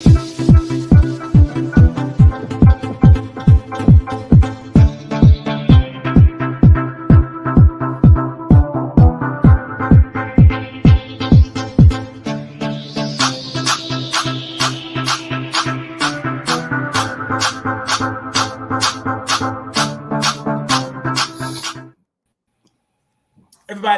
Everybody,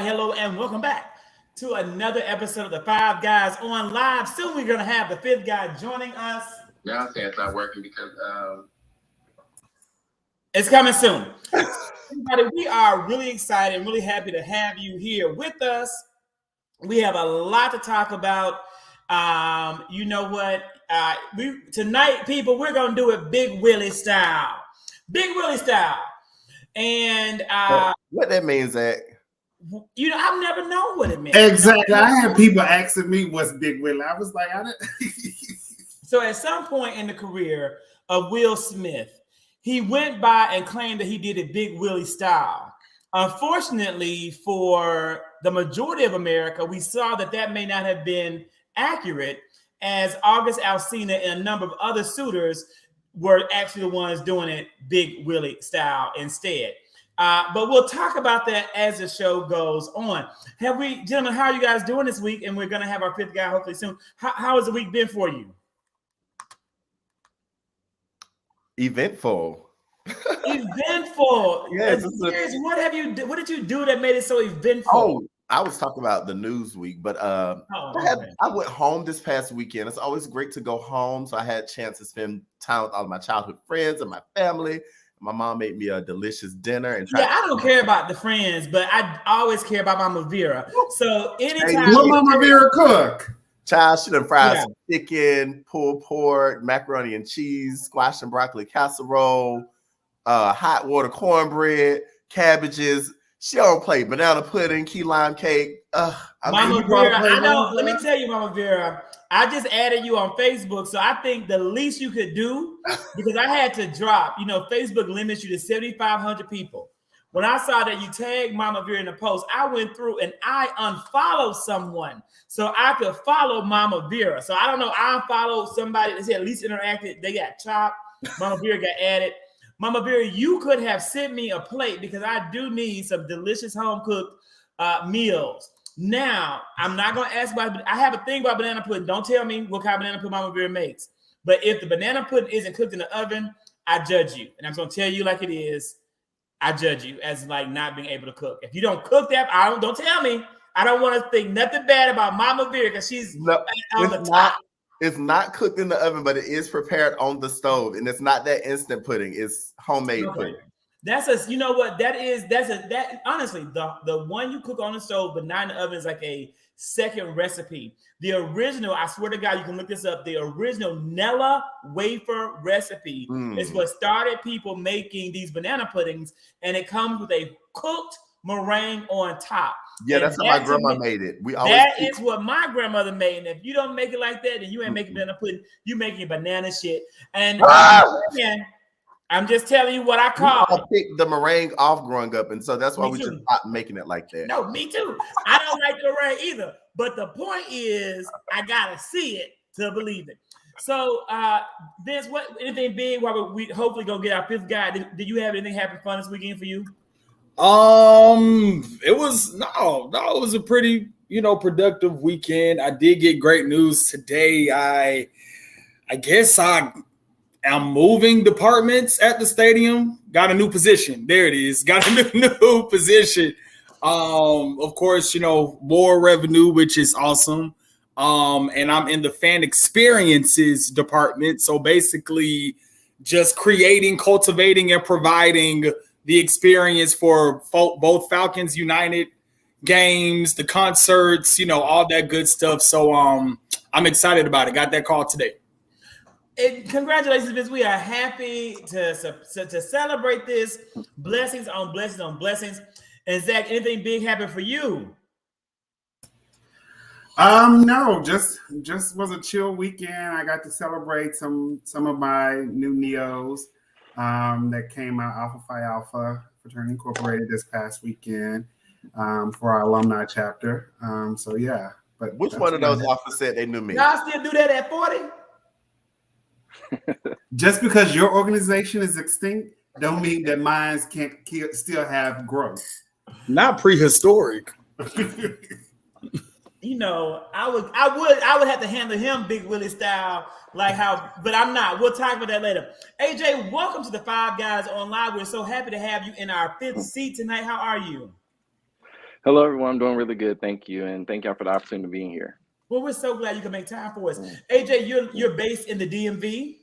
hello and welcome back to another episode of the Five Guys on Live. Soon we're going to have the fifth guy joining us. Now I'm saying it's not working because it's coming soon. Everybody, we are really excited and really happy to have you here with us. We have a lot to talk about. You know what? Tonight, people, we're going to do it Big Willie style. Big Willie style. And what that means, Zach? You know, I've never known what it meant. Exactly. I had people asking me what's Big Willie. I was like, I didn't. So at some point in the career of Will Smith, he went by and claimed that he did it Big Willie style. Unfortunately, for the majority of America, we saw that may not have been accurate, as August Alsina and a number of other suitors were actually the ones doing it Big Willie style instead. But we'll talk about that as the show goes on. Gentlemen, how are you guys doing this week? And we're going to have our fifth guy hopefully soon. How has the week been for you? Eventful. Eventful. Yes. What did you do that made it so eventful? Oh, I was talking about the news week, but I went home this past weekend. It's always great to go home. So I had a chance to spend time with all of my childhood friends and my family. My mom made me a delicious dinner. I don't care about the friends, but I always care about Mama Vera. So anytime what Mama Vera cook? Child, she done fried some chicken, pulled pork, macaroni and cheese, squash and broccoli casserole, hot water cornbread, cabbages. She don't play banana pudding, key lime cake. Mama Vera, I know. Let me tell you, Mama Vera, I just added you on Facebook, so I think the least you could do, because I had to drop, Facebook limits you to 7,500 people. When I saw that you tagged Mama Vera in the post, I went through and I unfollowed someone so I could follow Mama Vera. So I don't know, I unfollowed somebody that said at least interacted. They got chopped. Mama Vera got added. Mama Vera, you could have sent me a plate because I do need some delicious home-cooked meals. Now, I'm not going to ask about, I have a thing about banana pudding. Don't tell me what kind of banana pudding Mama Vera makes. But if the banana pudding isn't cooked in the oven, I judge you. And I'm going to tell you like it is. I judge you as like not being able to cook. If you don't cook that, don't tell me. I don't want to think nothing bad about Mama Vera because she's on the top. It's not cooked in the oven, but it is prepared on the stove. And it's not that instant pudding. It's homemade pudding. You know what? Honestly, the one you cook on the stove, but not in the oven is like a second recipe. The original, I swear to God, you can look this up. The original Nella wafer recipe is what started people making these banana puddings. And it comes with a cooked meringue on top. Yeah, that's how my grandma made it. That is what my grandmother made. And if you don't make it like that, then you ain't making banana pudding. You making banana shit. And I'm just telling you what I call it. I picked the meringue off growing up, and so that's why we just stopped making it like that. No, me too. I don't like the meringue either. But the point is, I gotta see it to believe it. So, Vince, anything big while we hopefully go get our fifth guy? Did you have anything happen fun this weekend for you? It was a pretty, productive weekend. I did get great news today. I guess I'm moving departments at the stadium. Got a new position. There it is. Got a new position. Of course, more revenue, which is awesome. And I'm in the fan experiences department. So basically just creating, cultivating, and providing the experience for both Falcons United games, the concerts, all that good stuff. So I'm excited about it. Got that call today. And congratulations, Vince. We are happy to celebrate this. Blessings on blessings on blessings. And Zach, anything big happened for you? No, just was a chill weekend. I got to celebrate some of my new neos that came out, Alpha Phi Alpha Fraternity Incorporated, this past weekend for our alumni chapter. So yeah. But which one of those Alpha said they knew me? Y'all still do that at 40? Just because your organization is extinct, don't mean that mine can't still have growth. Not prehistoric. You know, I would have to handle him, Big Willie Style, like how, but I'm not. We'll talk about that later. AJ, welcome to the Five Guys Online. We're so happy to have you in our fifth seat tonight. How are you? Hello, everyone. I'm doing really good. Thank you. And thank y'all for the opportunity of being here. Well, we're so glad you can make time for us. AJ, you're based in the DMV?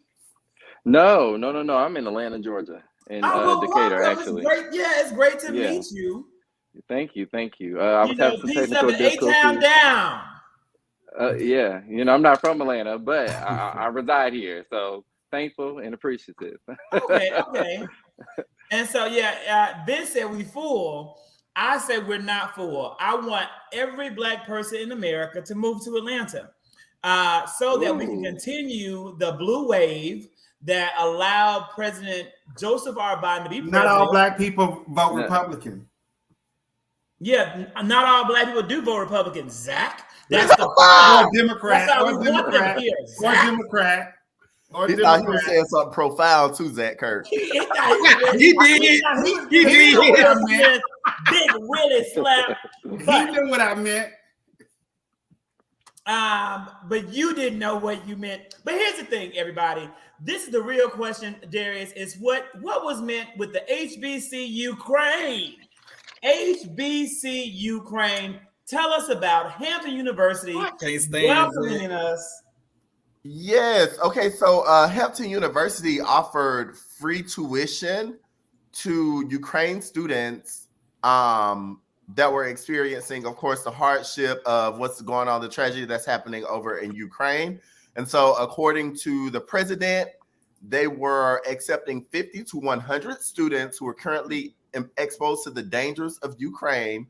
No. I'm in Atlanta, Georgia, in Decatur, actually. Great. Yeah, it's great to meet you. Thank you. I was having some technical difficulties. A-Town down. Yeah, I'm not from Atlanta, but I reside here, so thankful and appreciative. Okay. And so, Ben said we full. I said we're not full. I want every Black person in America to move to Atlanta so that we can continue the blue wave that allowed President Joseph R. Biden to be president. Not all Black people vote Republican. Yeah, not all Black people do vote Republican, Zach. That's the or Democrat. Or Democrat. He thought he was saying something profound too, Zach Kirk. He did. Big Willie slap. He knew what I meant. But you didn't know what you meant. But here's the thing, everybody. This is the real question, Darius, is what was meant with the HBCU Ukraine? HBCU Ukraine. Tell us about Hampton University welcoming us. Yes. Okay. So Hampton University offered free tuition to Ukraine students that were experiencing, of course, the hardship of what's going on, the tragedy that's happening over in Ukraine. And so according to the president, they were accepting 50 to 100 students who are currently exposed to the dangers of Ukraine,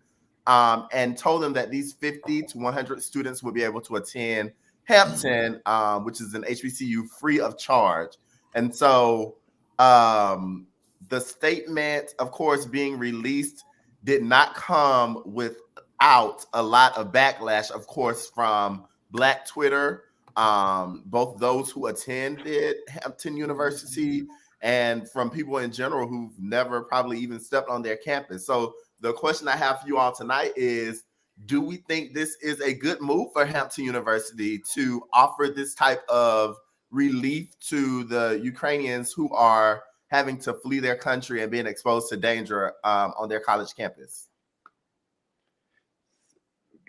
and told them that these 50 to 100 students would be able to attend Hampton, which is an HBCU, free of charge. And so the statement, of course, being released did not come without a lot of backlash, of course, from Black Twitter, both those who attended Hampton University and from people in general who've never probably even stepped on their campus. So the question I have for you all tonight is, do we think this is a good move for Hampton University to offer this type of relief to the Ukrainians who are having to flee their country and being exposed to danger on their college campus?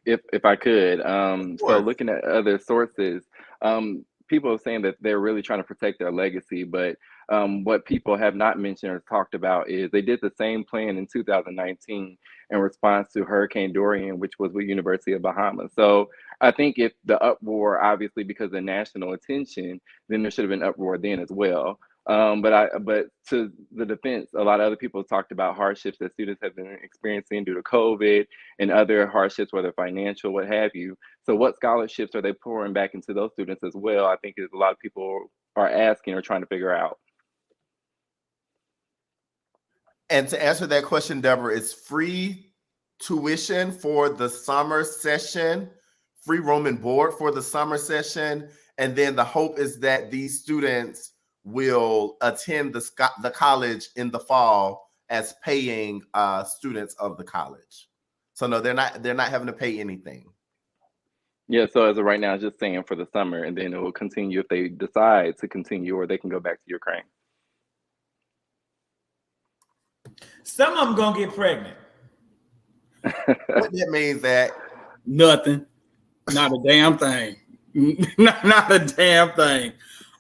If I could, so looking at other sources, people are saying that they're really trying to protect their legacy, but what people have not mentioned or talked about is they did the same plan in 2019 in response to Hurricane Dorian, which was with University of Bahamas. So I think if the uproar, obviously because of the national attention, then there should have been uproar then as well. But to the defense, a lot of other people talked about hardships that students have been experiencing due to COVID and other hardships, whether financial, what have you. So what scholarships are they pouring back into those students as well? I think is a lot of people are asking or trying to figure out. And to answer that question, Deborah, it's free tuition for the summer session, free room and board for the summer session. And then the hope is that these students will attend the college in the fall as paying students of the college. So no, they're not having to pay anything. Yeah, so as of right now, just saying for the summer, and then it will continue if they decide to continue, or they can go back to Ukraine. Some of them gonna get pregnant. What that means that nothing, not a damn thing, not a damn thing.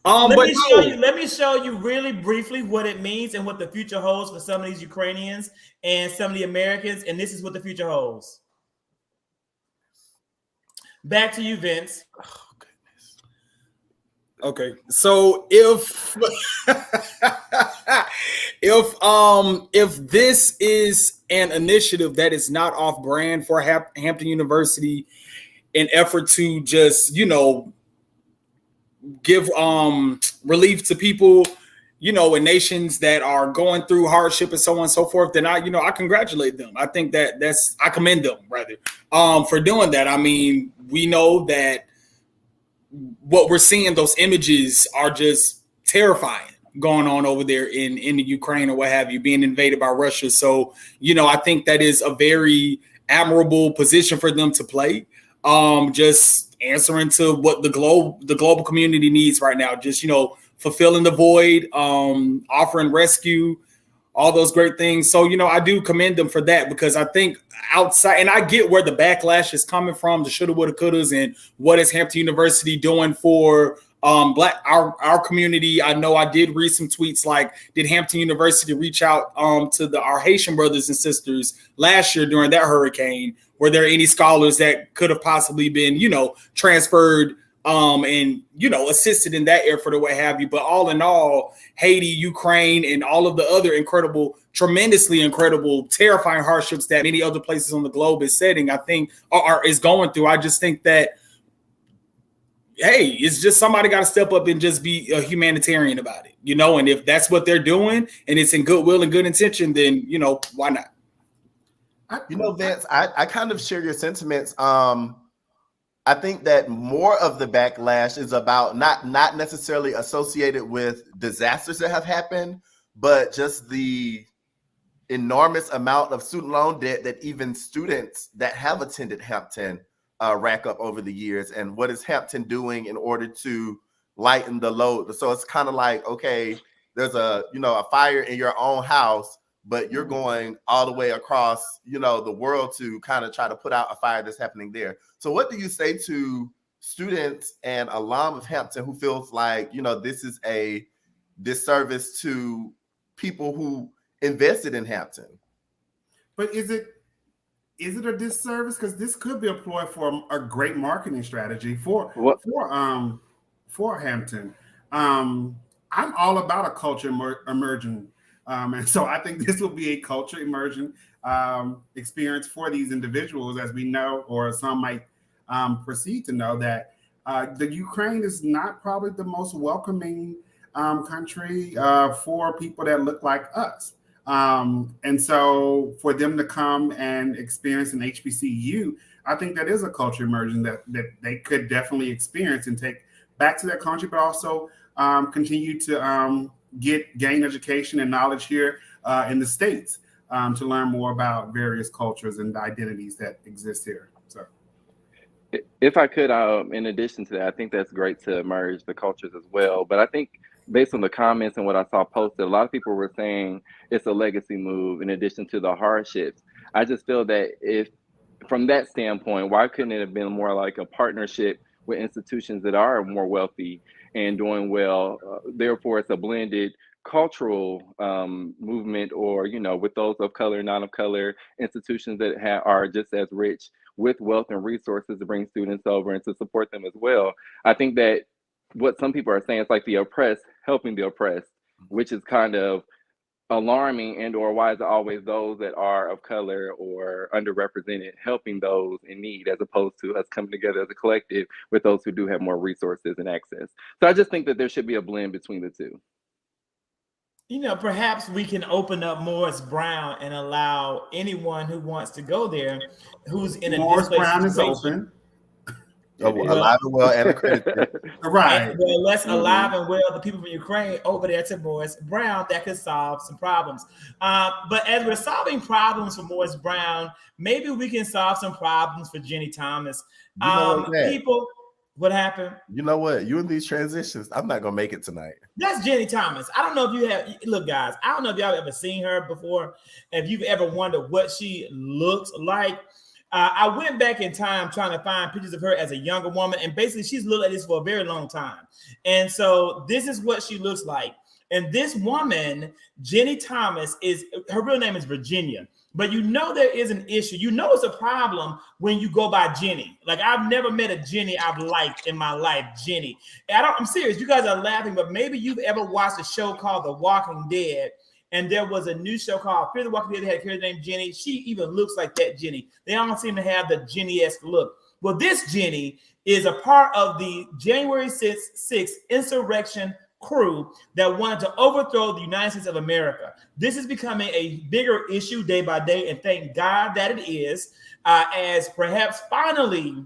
Let me show you really briefly what it means and what the future holds for some of these Ukrainians and some of the Americans. And this is what the future holds. Back to you, Vince. oh goodness. Okay, so if this is an initiative that is not off brand for Hampton University, in effort to just give relief to people, in nations that are going through hardship and so on and so forth, then I congratulate them. I think I commend them rather for doing that. I mean, we know that what we're seeing, those images are just terrifying going on over there in the Ukraine or what have you, being invaded by Russia. So, I think that is a very admirable position for them to play. Just answering to what the global community needs right now. Just, fulfilling the void, offering rescue, all those great things. So, I do commend them for that, because I think outside, and I get where the backlash is coming from, the shoulda, woulda, couldas, and what is Hampton University doing for our community. I know I did read some tweets like, did Hampton University reach out to our Haitian brothers and sisters last year during that hurricane? Were there any scholars that could have possibly been, transferred and, assisted in that effort or what have you? But all in all, Haiti, Ukraine, and all of the other tremendously incredible, terrifying hardships that many other places on the globe is setting, I think, is going through. I just think that, hey, it's just somebody got to step up and just be a humanitarian about it, and if that's what they're doing and it's in goodwill and good intention, then, why not? Vince, I kind of share your sentiments. I think that more of the backlash is about not necessarily associated with disasters that have happened, but just the enormous amount of student loan debt that even students that have attended Hampton rack up over the years. And what is Hampton doing in order to lighten the load? So it's kind of like, okay, there's a fire in your own house, but you're going all the way across, the world to kind of try to put out a fire that's happening there. So what do you say to students and alum of Hampton who feels like, this is a disservice to people who invested in Hampton? But is it a disservice? Because this could be employed for a great marketing strategy for Hampton. I'm all about a culture emerging. And so I think this will be a culture immersion experience for these individuals, as we know, or some might proceed to know, that the Ukraine is not probably the most welcoming country for people that look like us. And so for them to come and experience an HBCU, I think that is a culture immersion that they could definitely experience and take back to their country, but also continue to gain education and knowledge here in the States to learn more about various cultures and identities that exist here. So, if I could, in addition to that, I think that's great to merge the cultures as well. But I think based on the comments and what I saw posted, a lot of people were saying it's a legacy move in addition to the hardships. I just feel that if, from that standpoint, why couldn't it have been more like a partnership with institutions that are more wealthy and doing well? Therefore, it's a blended cultural movement, or, with those of color, not of color, institutions that are just as rich with wealth and resources to bring students over and to support them as well. I think that what some people are saying is like the oppressed helping the oppressed, which is kind of alarming, and or why is it always those that are of color or underrepresented helping those in need, as opposed to us coming together as a collective with those who do have more resources and access. So I just think that there should be a blend between the two. Perhaps we can open up Morris Brown and allow anyone who wants to go there, who's in a Morris Brown situation. is open. Alive and well and accredited. Right. Well, let's alive and well the people from Ukraine over there to Morris Brown. That could solve some problems. But as we're solving problems for Morris Brown, maybe we can solve some problems for Jenny Thomas. What happened? You know what? You in these transitions, I'm not gonna make it tonight. That's Jenny Thomas. I don't know if you have, look, guys, I don't know if y'all ever seen her before, if you've ever wondered what she looks like. I went back in time trying to find pictures of her as a younger woman, and basically she's looked like this for a very long time. And so this is what she looks like. And this woman, Jenny Thomas, her real name is Virginia. But there is an issue. It's a problem when you go by Jenny. Like, I've never met a Jenny I've liked in my life, Jenny. I'm serious. You guys are laughing, but maybe you've ever watched a show called The Walking Dead, and there was a new show called Fear the Walking Dead that had a character named Jenny. She even looks like that Jenny. They all seem to have the Jenny-esque look. Well, this Jenny is a part of the January 6th insurrection crew that wanted to overthrow the United States of America. This is becoming a bigger issue day by day, and thank God that it is, as perhaps finally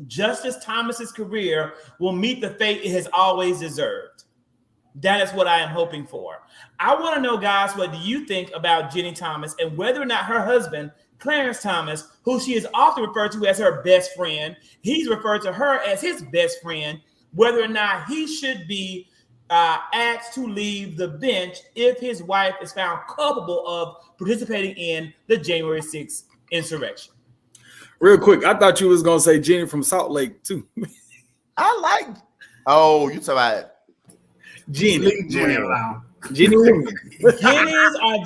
Justice Thomas's career will meet the fate it has always deserved. That is what I am hoping for. I want to know, guys, what do you think about Ginni Thomas and whether or not her husband, Clarence Thomas, who she is often referred to as her best friend, he's referred to her as his best friend, whether or not he should be asked to leave the bench if his wife is found culpable of participating in the January 6th insurrection. Real quick, I thought you was going to say Ginni from Salt Lake, too. I like. Oh, you talking about Ginni. Ginni alone. Ginni.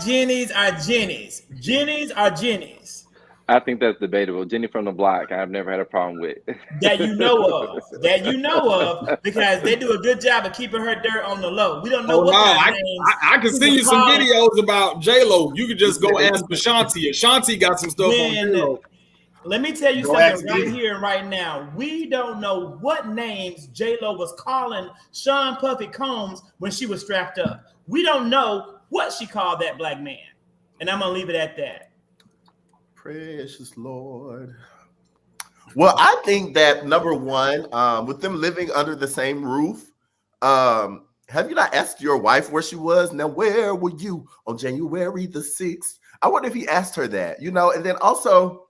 Jennies are Jennies. I think that's debatable. Ginni from the block, I've never had a problem with. That you know of, because they do a good job of keeping her dirt on the low. We don't know I can send you some videos about J-Lo. You could just go ask Ashanti. Ashanti got some stuff on J-Lo. Let me tell you something right here and right now. We don't know what names J-Lo was calling Sean Puffy Combs when she was strapped up. We don't know what she called that black man. And I'm going to leave it at that. Precious Lord. Well, I think that number one, with them living under the same roof, have you not asked your wife where she was? Now, where were you on January the 6th? I wonder if he asked her that, you know, and then also,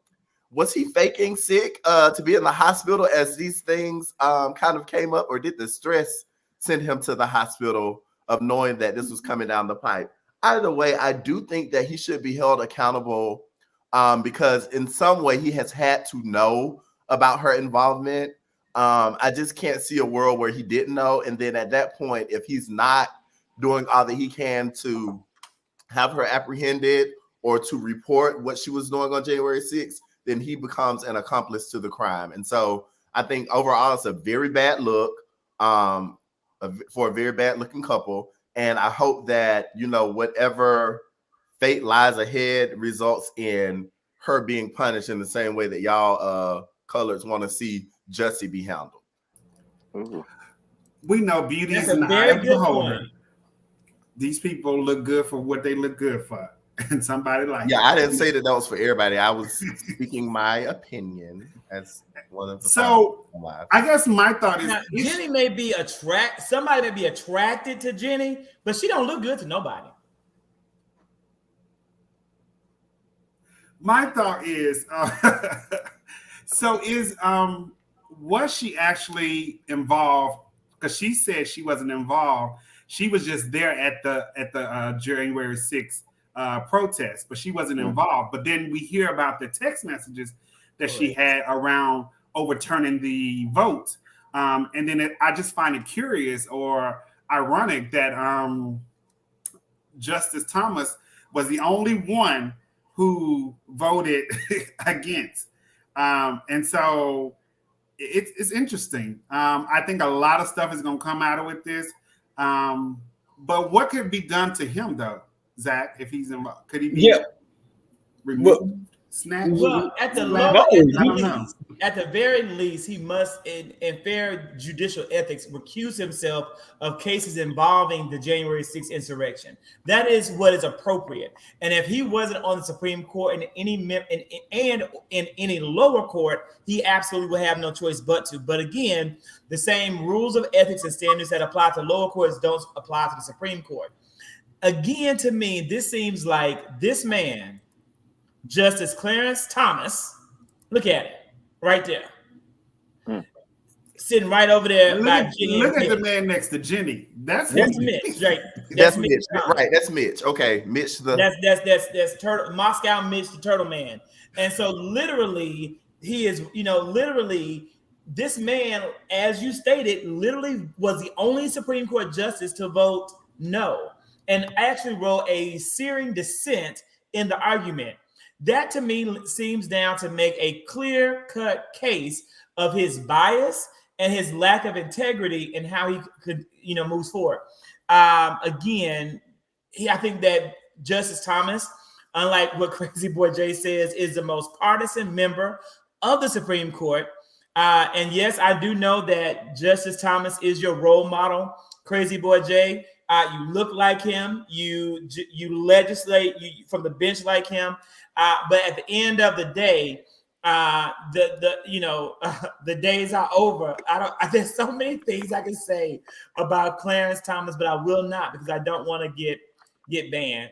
was he faking sick to be in the hospital as these things kind of came up, or did the stress send him to the hospital of knowing that this was coming down the pipe? Either way, I do think that he should be held accountable because in some way he has had to know about her involvement. I just can't see a world where he didn't know. And then at that point, if he's not doing all that he can to have her apprehended or to report what she was doing on January 6th, then he becomes an accomplice to the crime. And so I think overall it's a very bad look for a very bad looking couple. And I hope that, you know, whatever fate lies ahead results in her being punished in the same way that y'all colors want to see Jussie be handled. Ooh. We know beauty is an eye of the beholder. These people look good for what they look good for. And somebody like I didn't say that was for everybody. I was speaking my opinion as one of the. So I guess my thought is now, Ginni may be somebody may be attracted to Ginni, but she don't look good to nobody. My thought is was she actually involved? Because she said she wasn't involved. She was just there at the January 6th protest, but she wasn't involved. But then we hear about the text messages that she had around overturning the vote. And then I just find it curious or ironic that Justice Thomas was the only one who voted against. And so it's interesting. I think a lot of stuff is going to come out of with this. But what could be done to him, though? Zach, if he's involved, could he be removed? Well, at the very least, he must, in fair judicial ethics, recuse himself of cases involving the January 6th insurrection. That is what is appropriate. And if he wasn't on the Supreme Court and in any lower court, he absolutely would have no choice but to. But again, the same rules of ethics and standards that apply to lower courts don't apply to the Supreme Court. Again, to me, this seems like this man, Justice Clarence Thomas, look at it right there, sitting right over there. Look at the man next to Ginni. That's Mitch, right? That's Mitch, right? That's Mitch. Okay, Mitch. That's Turtle, Moscow Mitch, the Turtle Man. And so, literally, he is. Literally, this man, as you stated, literally was the only Supreme Court justice to vote no, and actually wrote a searing dissent in the argument. That to me seems down to make a clear-cut case of his bias and his lack of integrity in how he could, moves forward. Again, I think that Justice Thomas, unlike what Crazy Boy Jay says, is the most partisan member of the Supreme Court. And yes, I do know that Justice Thomas is your role model, Crazy Boy Jay. You look like him. You legislate from the bench like him. But at the end of the day, the days are over. There's so many things I can say about Clarence Thomas, but I will not because I don't want to get banned.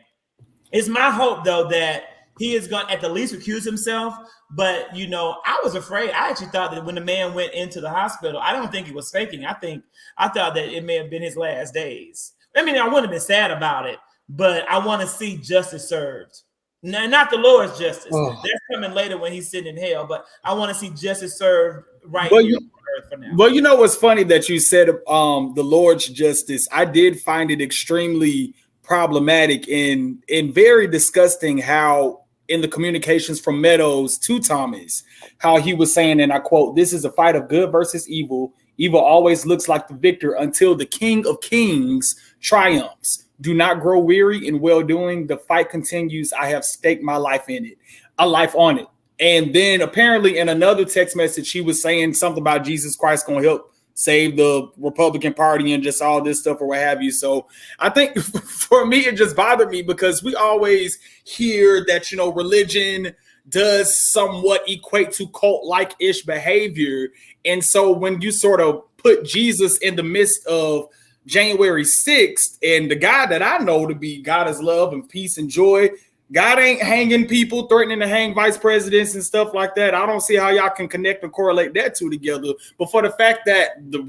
It's my hope though that he is going to at the least recuse himself. But I was afraid. I actually thought that when the man went into the hospital, I don't think he was faking. I thought that it may have been his last days. I mean, I wouldn't have been sad about it, but I want to see justice served. No, not the Lord's justice. That's coming later when he's sitting in hell. But I want to see justice served right here on earth for now. Well, you know what's funny that you said the Lord's justice. I did find it extremely problematic and very disgusting how in the communications from Meadows to Thomas, how he was saying, and I quote, "This is a fight of good versus evil. Evil always looks like the victor until the King of Kings triumphs. Do not grow weary in well-doing. The fight continues. I have staked my life in it, a life on it." And then apparently in another text message, he was saying something about Jesus Christ going to help save the Republican Party and just all this stuff or what have you. So I think for me, it just bothered me because we always hear that, religion does somewhat equate to cult-like-ish behavior. And so when you sort of put Jesus in the midst of January 6th, and the God that I know to be God is love and peace and joy, God ain't hanging people, threatening to hang vice presidents and stuff like that. I don't see how y'all can connect and correlate that two together. But for the fact that the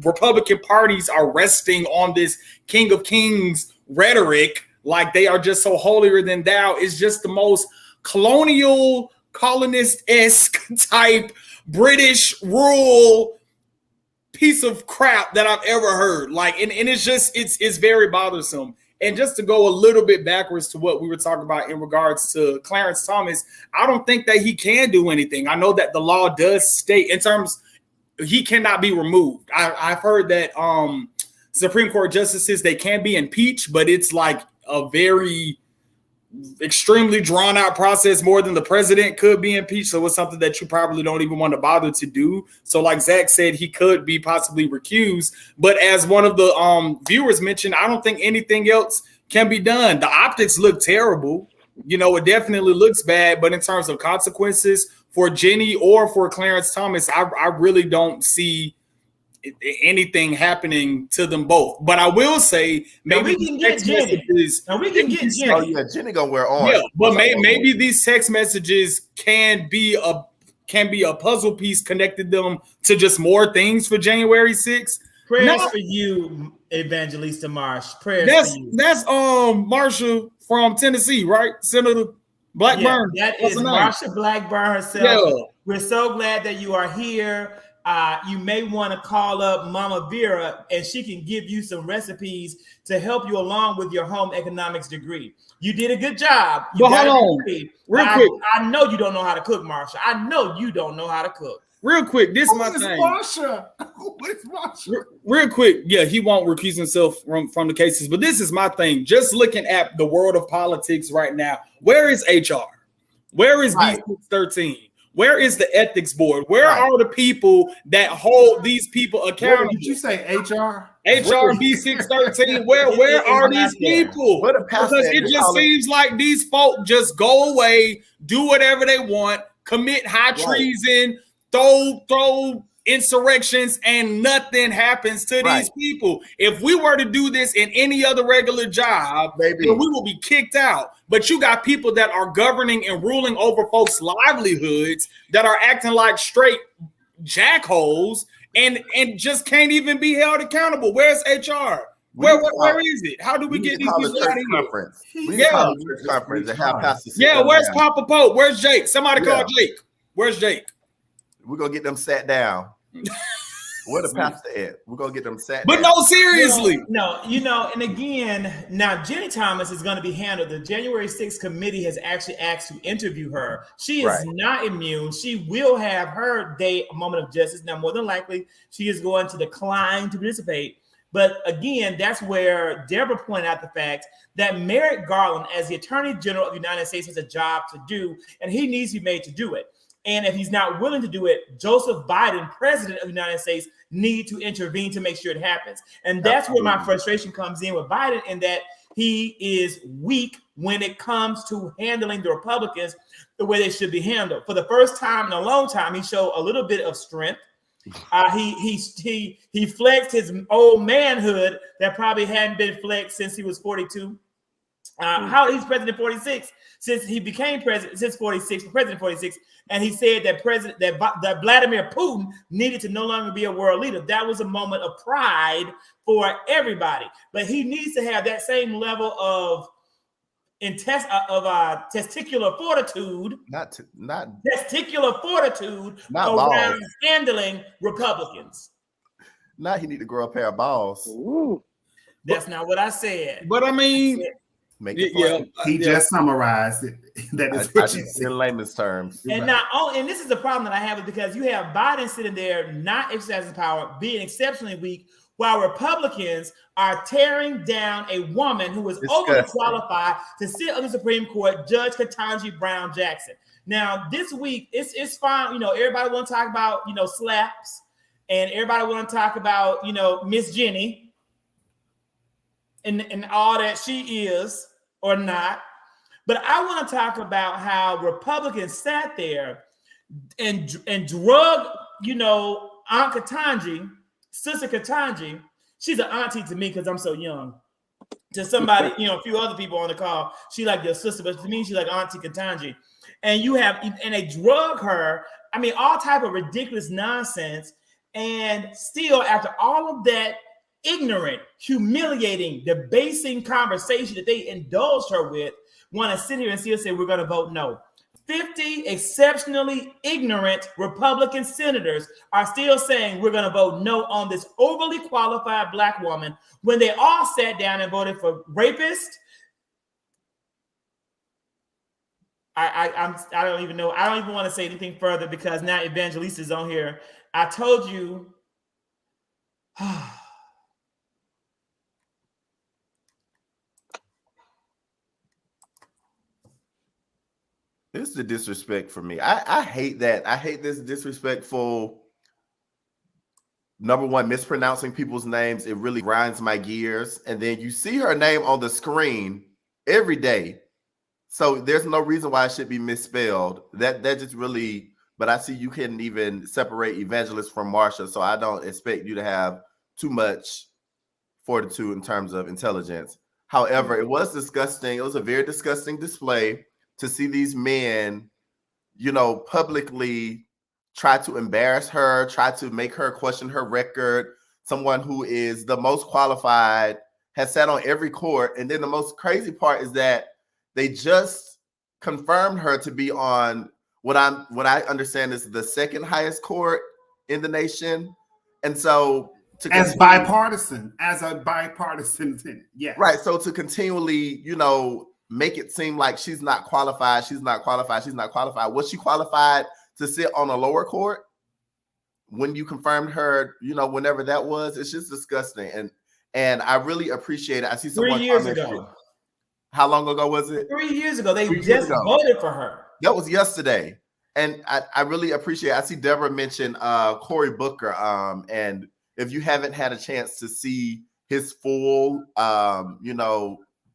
Republican parties are resting on this King of Kings rhetoric, like they are just so holier than thou, is just the most colonial, colonist-esque type British rule piece of crap that I've ever heard. Like, and it's just, it's very bothersome. And just to go a little bit backwards to what we were talking about in regards to Clarence Thomas, I don't think that he can do anything. I know that the law does state in terms he cannot be removed. I've heard that Supreme Court justices, they can be impeached, but it's like a very extremely drawn out process, more than the president could be impeached. So it's something that you probably don't even want to bother to do. So like Zach said, he could be possibly recused. But as one of the viewers mentioned, I don't think anything else can be done. The optics look terrible. It definitely looks bad. But in terms of consequences for Jenny or for Clarence Thomas, I really don't see anything happening to them both. But I will say maybe we can get Jenny. Oh yeah, Jenny gonna wear orange. Yeah, but maybe these text messages can be a puzzle piece connected them to just more things for January 6th. Prayers for you, Evangelista Marsh. Prayers for you. That's Marsha from Tennessee, right? Senator Blackburn. Yeah, that is Marsha Blackburn herself. Yeah. We're so glad that you are here. You may want to call up Mama Vera and she can give you some recipes to help you along with your home economics degree. You did a good job. But hold on, real quick. I know you don't know how to cook, Marsha. I know you don't know how to cook. Real quick, this is my thing. Marsha? Who is Marsha? Real quick, yeah, he won't recuse himself from the cases, but this is my thing. Just looking at the world of politics right now, where is HR? Where is B613? Where is the ethics board? Where are the people that hold these people accountable? Did you say HR? HR B613. Where are these people? Because it just seems like these folk just go away, do whatever they want, commit high treason, throw insurrections, and nothing happens to these people. If we were to do this in any other regular job, then we will be kicked out. But you got people that are governing and ruling over folks' livelihoods that are acting like straight jackholes and just can't even be held accountable. Where's HR? Where is it? How do we get these people out of here? We call a church conference and have pastors. Yeah, where's Papa Pope? Where's Jake? Somebody call Jake. Where's Jake? We're gonna get them sat down. Where the pastor at? We're gonna get them sat down. But no, seriously. No, and again, now Jenny Thomas is going to be handled. The January 6th committee has actually asked to interview her. She is not immune. She will have her day, a moment of justice. Now, more than likely, she is going to decline to participate. But again, that's where Deborah pointed out the fact that Merrick Garland, as the Attorney General of the United States, has a job to do, and he needs to be made to do it. And if he's not willing to do it, Joseph Biden, president of the United States, need to intervene to make sure it happens. And that's where my frustration comes in with Biden, in that he is weak when it comes to handling the Republicans the way they should be handled. For the first time in a long time, he showed a little bit of strength. He flexed his old manhood that probably hadn't been flexed since he was 42. How he's president 46 since he became president since 46, president 46, and he said that that Vladimir Putin needed to no longer be a world leader. That was a moment of pride for everybody, but he needs to have that same level of testicular fortitude, not testicular fortitude around handling Republicans. Now he need to grow a pair of balls. Ooh. That's not what I said. But I mean, he just summarized it. That is what you said in layman's terms. And and this is the problem that I have, is because you have Biden sitting there not exercising power, being exceptionally weak, while Republicans are tearing down a woman who is overly qualified to sit on the Supreme Court, Judge Ketanji Brown Jackson. Now, this week, it's fine. You know, everybody want to talk about, you know, slaps, and everybody want to talk about, you know, Miss Jenny and all that she is or not. But I want to talk about how Republicans sat there and drug, you know, Aunt Ketanji, Sister Ketanji. She's an auntie to me because I'm so young. To somebody, you know, a few other people on the call, she like your sister, but to me, she's like Auntie Ketanji. And they drug her. I mean, all type of ridiculous nonsense. And still, after all of that ignorant, humiliating, debasing conversation that they indulged her with, want to sit here and still say we're going to vote no. 50 exceptionally ignorant Republican senators are still saying we're going to vote no on this overly qualified Black woman when they all sat down and voted for rapist. I don't even know. I don't even want to say anything further because now Evangelista is on here. I told you. This is the disrespect for me. I hate that. I hate this disrespectful, number one, mispronouncing people's names. It really grinds my gears. And then you see her name on the screen every day. So there's no reason why it should be misspelled. That just really, but I see you can't even separate Evangelist from Marsha. So I don't expect you to have too much fortitude in terms of intelligence. However, it was disgusting. It was a very disgusting display to see these men, you know, publicly try to embarrass her, try to make her question her record. Someone who is the most qualified, has sat on every court. And then the most crazy part is that they just confirmed her to be on what I understand is the second highest court in the nation. And so as a bipartisan, yeah. Right. So to continually, you know, make it seem like she's not qualified. Was she qualified to sit on a lower court when you confirmed her, you know, whenever that was? It's just disgusting. And I really appreciate it. I see someone 3 years ago. How long ago was it? 3 years ago. They just voted for her. That was yesterday. And I really appreciate it. I see Deborah mention Cory Booker. And if you haven't had a chance to see his full,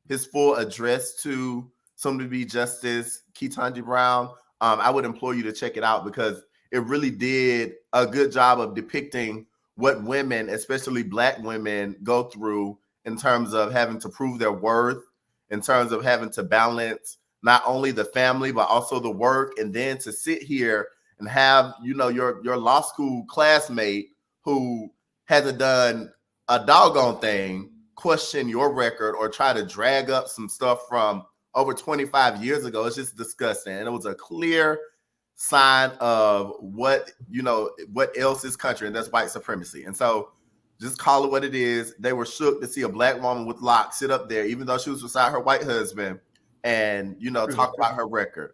his full address to soon-to-be Justice Ketanji Brown, I would implore you to check it out because it really did a good job of depicting what women, especially Black women, go through in terms of having to prove their worth, in terms of having to balance not only the family, but also the work, and then to sit here and have, you know, your law school classmate who hasn't done a doggone thing question your record or try to drag up some stuff from over 25 years ago. It's just disgusting. And it was a clear sign of what else is country, and that's white supremacy. And so just call it what it is. They were shook to see a Black woman with locks sit up there, even though she was beside her white husband, and, you know, talk about her record.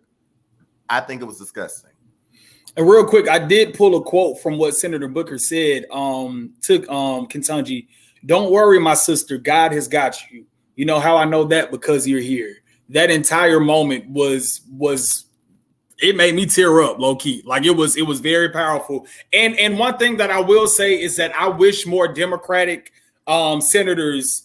I think it was disgusting. And real quick, I did pull a quote from what Senator Booker said to Ketanji. Don't worry, my sister. God has got you. You know how I know that? Because you're here. That entire moment was it made me tear up, low key. Like it was very powerful. And one thing that I will say is that I wish more Democratic senators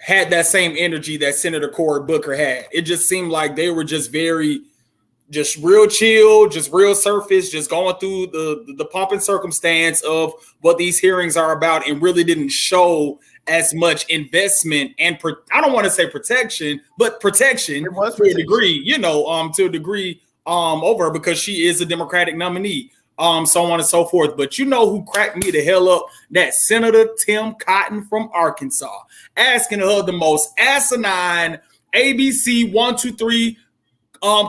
had that same energy that Senator Cory Booker had. It just seemed like they were just real chill, just real surface, just going through the pomp and circumstance of what these hearings are about, and really didn't show as much investment and I don't want to say protection, but protection to a degree, over, because she is a Democratic nominee, so on and so forth. But you know who cracked me the hell up? That Senator Tim Cotton from Arkansas, asking her the most asinine ABC 1, 2, 3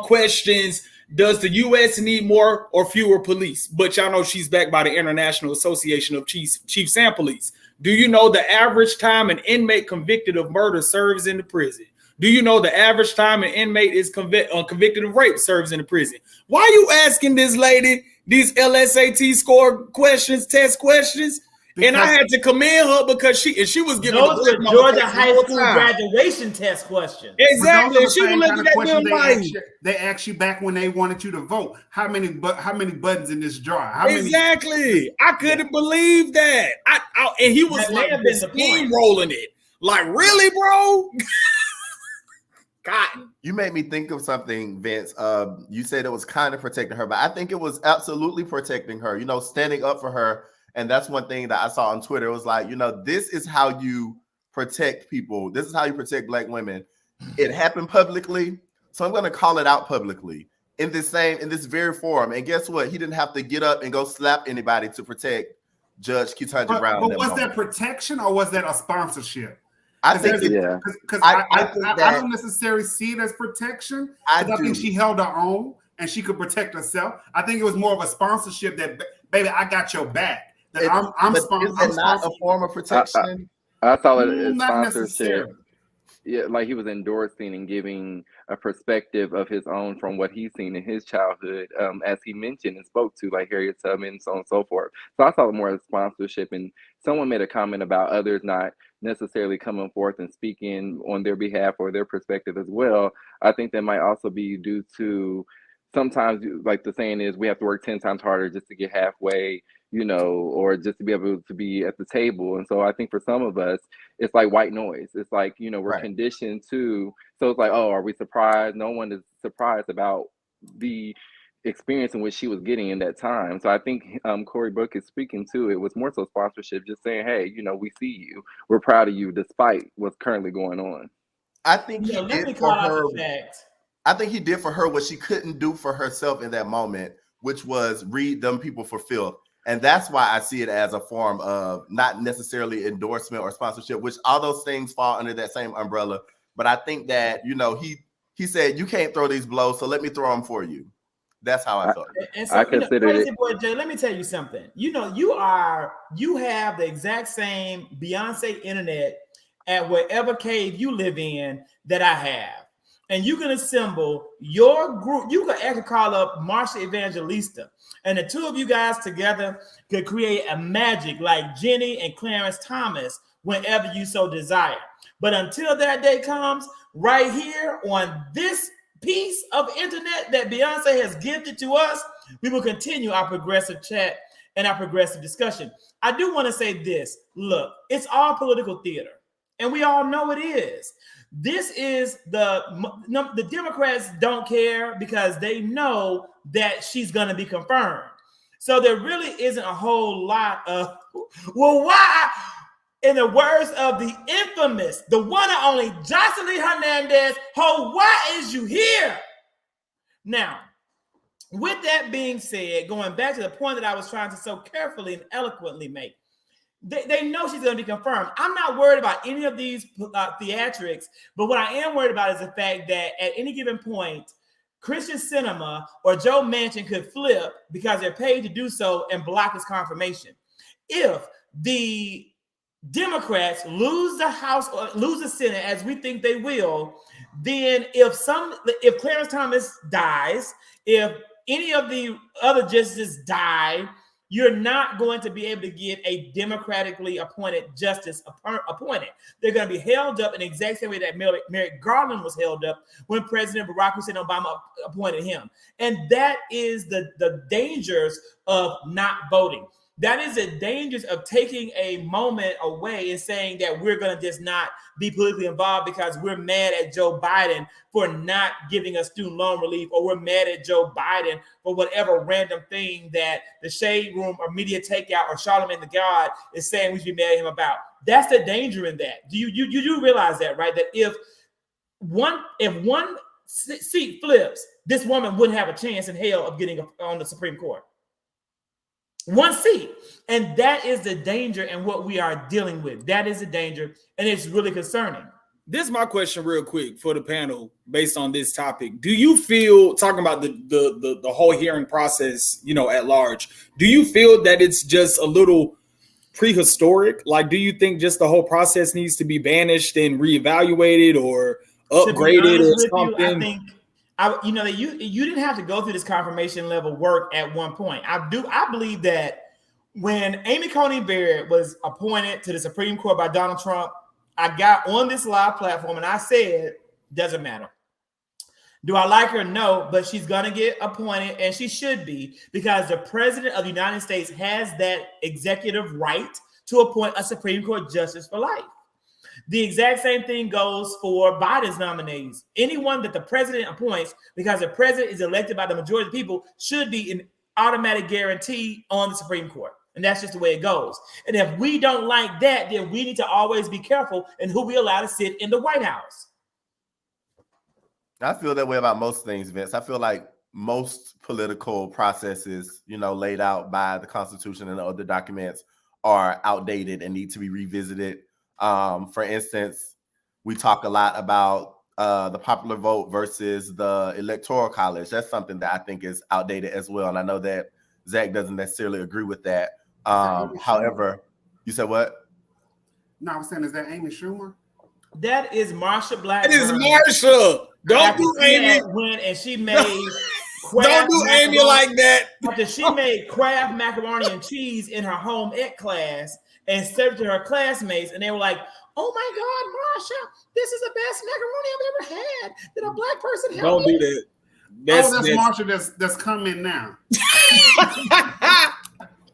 questions. Does the U.S. need more or fewer police? But y'all know she's backed by the International Association of Chiefs and Police. Do you know the average time an inmate convicted of murder serves in the prison? Do you know the average time an inmate is convicted of rape serves in the prison? Why are you asking this lady these LSAT score questions, test questions? And I had to commend her because she was giving those were Georgia high school graduation test questions. Exactly. She was looking at them like they asked you back when they wanted you to vote. How many buttons in this jar? Exactly. I couldn't believe that. And he was like steamrolling it. Like, really, bro? Cotton. You made me think of something, Vince. You said it was kind of protecting her, but I think it was absolutely protecting her, standing up for her. And that's one thing that I saw on Twitter. It was like, this is how you protect people. This is how you protect Black women. It happened publicly, so I'm going to call it out publicly in this very forum. And guess what? He didn't have to get up and go slap anybody to protect Judge Ketanji Brown. But was that protection or was that a sponsorship? I think because I don't necessarily see it as protection. I think she held her own and she could protect herself. I think it was more of a sponsorship that, baby, I got your back. Is that not a form of protection? I saw it as sponsorship. Yeah, like he was endorsing and giving a perspective of his own from what he's seen in his childhood, as he mentioned and spoke to, like Harriet Tubman, so on and so forth. So I saw it more as sponsorship. And someone made a comment about others not necessarily coming forth and speaking on their behalf or their perspective as well. I think that might also be due to sometimes, like the saying is, we have to work 10 times harder just to get halfway, or just to be able to be at the table. And so I think for some of us, it's like white noise. It's like, we're conditioned to, so it's like, oh, are we surprised? No one is surprised about the experience in which she was getting in that time. So I think Cory Booker is speaking to it was more so sponsorship, just saying, hey, we see you. We're proud of you despite what's currently going on. I think he did for her. I think he did for her what she couldn't do for herself in that moment, which was read them people for filth. And that's why I see it as a form of not necessarily endorsement or sponsorship, which all those things fall under that same umbrella. But I think that, he said, you can't throw these blows, so let me throw them for you. That's how I thought. And so, Crazy Boy Jay, let me tell you something. You have the exact same Beyonce internet at wherever cave you live in that I have. And you can assemble your group. You can actually call up Marsha Evangelista. And the two of you guys together could create a magic like Jenny and Clarence Thomas whenever you so desire. But until that day comes, right here on this piece of internet that Beyonce has gifted to us, we will continue our progressive chat and our progressive discussion. I do want to say this. Look, it's all political theater, and we all know it is. This is the Democrats don't care because they know that she's going to be confirmed. So there really isn't a whole lot of, well, why? In the words of the infamous, the one and only Jocelyn Hernandez, why is you here? Now, with that being said, going back to the point that I was trying to so carefully and eloquently make, they know she's going to be confirmed. I'm not worried about any of these theatrics, but what I am worried about is the fact that at any given point, Christian Cinema or Joe Manchin could flip because they're paid to do so and block his confirmation. If the Democrats lose the House or lose the Senate, as we think they will, then if Clarence Thomas dies, if any of the other justices die, you're not going to be able to get a democratically appointed justice appointed. They're going to be held up in the exact same way that Merrick Garland was held up when President Barack Hussein Obama appointed him. And that is the dangers of not voting. that is the dangers of taking a moment away and saying that we're going to just not be politically involved because we're mad at Joe Biden for not giving us student loan relief, or we're mad at Joe Biden for whatever random thing that the Shade Room or Media Takeout or Charlamagne the God is saying we should be mad at him about. That's the danger in that. Do you realize that, right? That if one seat flips, this woman wouldn't have a chance in hell of getting on the Supreme Court. One seat. And that is the danger and what we are dealing with. That is the danger, and it's really concerning. This is my question real quick for the panel based on this topic. Do you feel, talking about the whole hearing process, at large, do you feel that it's just a little prehistoric? Like, do you think just the whole process needs to be banished and reevaluated or upgraded or something? I think that you didn't have to go through this confirmation level work at one point. I believe that when Amy Coney Barrett was appointed to the Supreme Court by Donald Trump, I got on this live platform and I said, doesn't matter. Do I like her? No, but she's going to get appointed, and she should be, because the president of the United States has that executive right to appoint a Supreme Court justice for life. The exact same thing goes for Biden's nominees. Anyone that the president appoints, because the president is elected by the majority of the people, should be an automatic guarantee on the Supreme Court. And that's just the way it goes. And if we don't like that, then we need to always be careful in who we allow to sit in the White House. I feel that way about most things, Vince. I feel like most political processes, laid out by the Constitution and the other documents are outdated and need to be revisited. For instance, we talk a lot about the popular vote versus the electoral college. That's something that I think is outdated as well. And I know that Zach doesn't necessarily agree with that. However, you said what? No, I was saying, is that Amy Schumer? That is Marsha Blackburn. It is Marsha. Don't do Amy. And she made don't do Amy like that. After she made Kraft macaroni and cheese in her home ec class and served it to her classmates, and they were like, "Oh my God, Marsha, this is the best macaroni I've ever had. Did a black person help Don't me?" do that. That's Marsha that's coming now.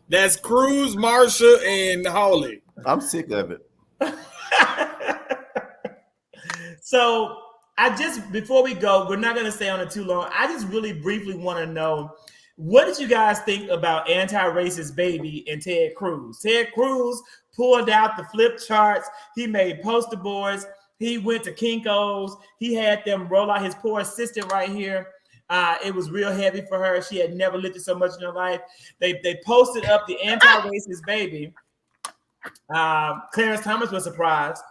That's Cruz, Marsha, and Hawley. I'm sick of it. So before we go, we're not going to stay on it too long. I just really briefly want to know, what did you guys think about anti-racist baby and Ted Cruz? Ted Cruz pulled out the flip charts. He made poster boards. He went to Kinko's. He had them roll out his poor assistant right here. It was real heavy for her. She had never lifted so much in her life. They posted up the anti-racist baby. Clarence Thomas was surprised.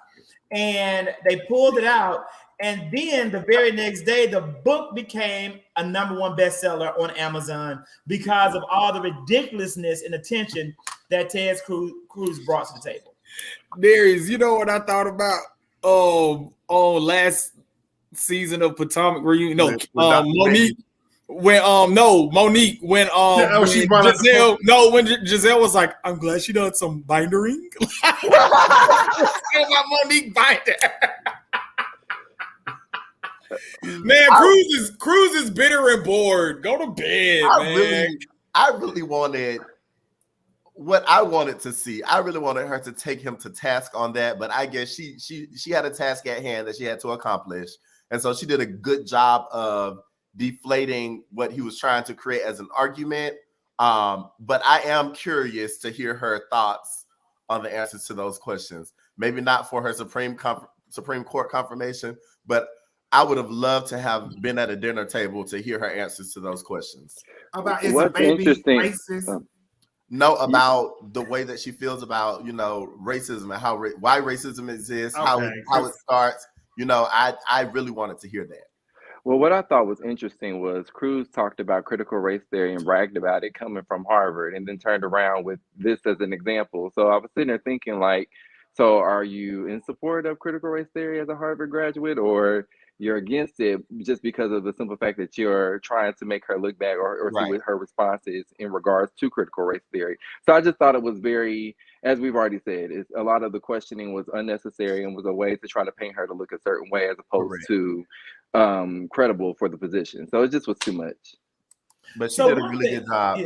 And they pulled it out. And then the very next day, the book became a #1 bestseller on Amazon because of all the ridiculousness and attention that Ted Cruz brought to the table. Darius, you know what I thought about on last season of Potomac reunion? No, Monique. Monique when Giselle when Giselle was like, I'm glad she done some bindering. About Monique binder. Man, Cruz is bitter and bored. Go to bed, man. I really wanted what I wanted to see. I really wanted her to take him to task on that, but I guess she had a task at hand that she had to accomplish. And so she did a good job of deflating what he was trying to create as an argument. But I am curious to hear her thoughts on the answers to those questions. Maybe not for her Supreme Court confirmation, but I would have loved to have been at a dinner table to hear her answers to those questions. About is the baby racist? No, about the way that she feels about, racism and why racism exists, how it starts. I really wanted to hear that. Well, what I thought was interesting was Cruz talked about critical race theory and bragged about it coming from Harvard, and then turned around with this as an example. So I was sitting there thinking, like, so are you in support of critical race theory as a Harvard graduate, or you're against it just because of the simple fact that you're trying to make her look back or see what her response is in regards to critical race theory? So I just thought it was very, as we've already said, a lot of the questioning was unnecessary and was a way to try to paint her to look a certain way as opposed to credible for the position. So it just was too much. But she did a really good job.